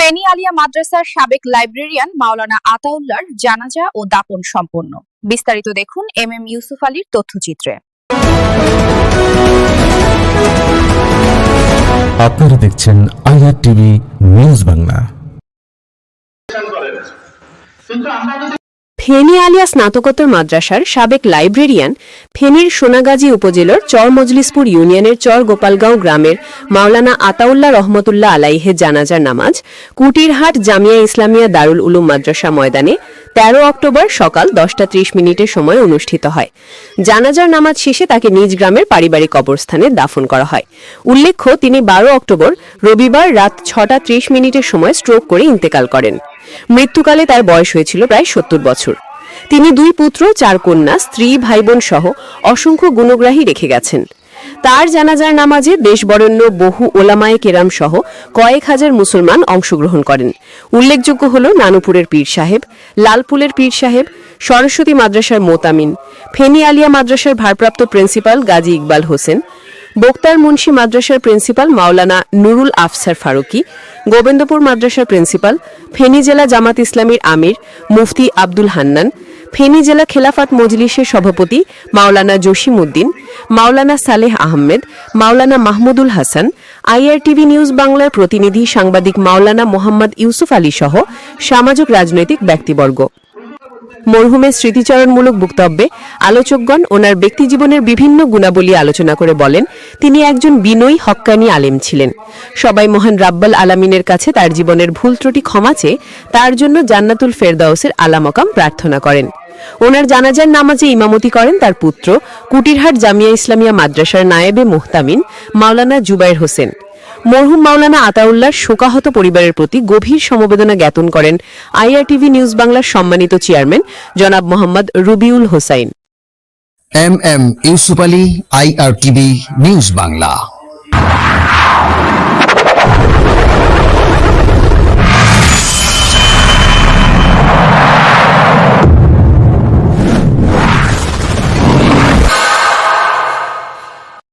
ফেনী আলিয়া মাদ্রাসার সাবেক লাইব্রেরিয়ান মাওলানা আতাউল্লাহর জানাজা ও দাফন সম্পন্ন। বিস্তারিত দেখুন এম ইউসুফ আলীর তথ্যচিত্রে। আপনারা দেখছেন IR TV news Bangla. Feni Alia স্নাতকোত্তর মাদ্রাসার সাবেক লাইব্রেরিয়ান ফেনীর সোনাগাজী উপজেলার চর মজলিসপুর ইউনিয়নের চর গোপালগাঁও গ্রামের মাওলানা আতাউল্লাহ রহমতুল্লাহ আলাইহের জানাজার নামাজ কুটিরহাট জামিয়া ইসলামিয়া দারুল উলুম মাদ্রাসা ময়দানে ১৩ অক্টোবর সকাল 10:30 সময় অনুষ্ঠিত হয়। জানাজার নামাজ শেষে তাকে নিজ গ্রামের পারিবারিক কবরস্থানে দাফন করা হয়। উল্লেখ্য, তিনি 12 অক্টোবর রবিবার রাত 6:30 সময় স্ট্রোক করে ইন্তেকাল করেন। মৃত্যুকালে তার বয়স হয়েছিল প্রায় 70 বছর। তিনি 2 পুত্র, 4 কন্যা, স্ত্রী, ভাই বোন সহ অসংখ্য গুণগ্রাহী রেখে গেছেন। তার জানাজার নামাজে দেশ বরেণ্য বহু ওলামায়ে কেরাম সহ কয়েক হাজার মুসলমান অংশগ্রহণ করেন। উল্লেখযোগ্য হল নানুপুরের পীর সাহেব, লালপুলের পীর সাহেব, সরস্বতী মাদ্রাসার মোতামিন, ফেনী আলিয়া মাদ্রাসার ভারপ্রাপ্ত প্রিন্সিপাল গাজী ইকবাল হোসেন, বক্তার মুন্সি মাদ্রাসার প্রিন্সিপাল মাওলানা নুরুল আফসার ফারুকি, গোবিন্দপুর মাদ্রাসার প্রিন্সিপাল, ফেনী জেলা জামাত ইসলামীর আমির মুফতি আব্দুল হান্নান, ফেনী জেলা খেলাফত মজলিসের সভাপতি Maulana Jasim Uddin, Maulana Saleh Ahmed, Maulana Mahmudul Hasan, IR TV news বাংলার প্রতিনিধি সাংবাদিক মাওলানা মোহাম্মদ ইউসুফ আলী সহ সামাজিক রাজনৈতিক ব্যক্তিবর্গ। মরহুমের স্মৃতিচারণমূলক বক্তব্যে আলোচকগণ ওনার ব্যক্তিজীবনের বিভিন্ন গুণাবলী আলোচনা করে বলেন, তিনি একজন বিনয়ী হক্কানি আলেম ছিলেন। সবাই মহান রাব্বাল আলামিনের কাছে তার জীবনের ভুল ত্রুটি ক্ষমা চেয়ে তার জন্য জান্নাতুল ফেরদাউসের আলা মাকাম প্রার্থনা করেন। ওনার জানাজার নামাজে ইমামতি করেন তার পুত্র কুটিরহাট জামিয়া ইসলামিয়া মাদ্রাসার নায়েবে মুহতামিন মাওলানা জুবায়ের হোসেন। মরহুম মাওলানা আতাউল্লাহর শোকাহত পরিবারের প্রতি গভীর সমবেদনা জ্ঞাপন করেন আইআর টিভি নিউজ বাংলার সম্মানিত চেয়ারম্যান জনাব Mohammad Rabiul Hossain. M Yusuf Ali, IR TV news Bangla.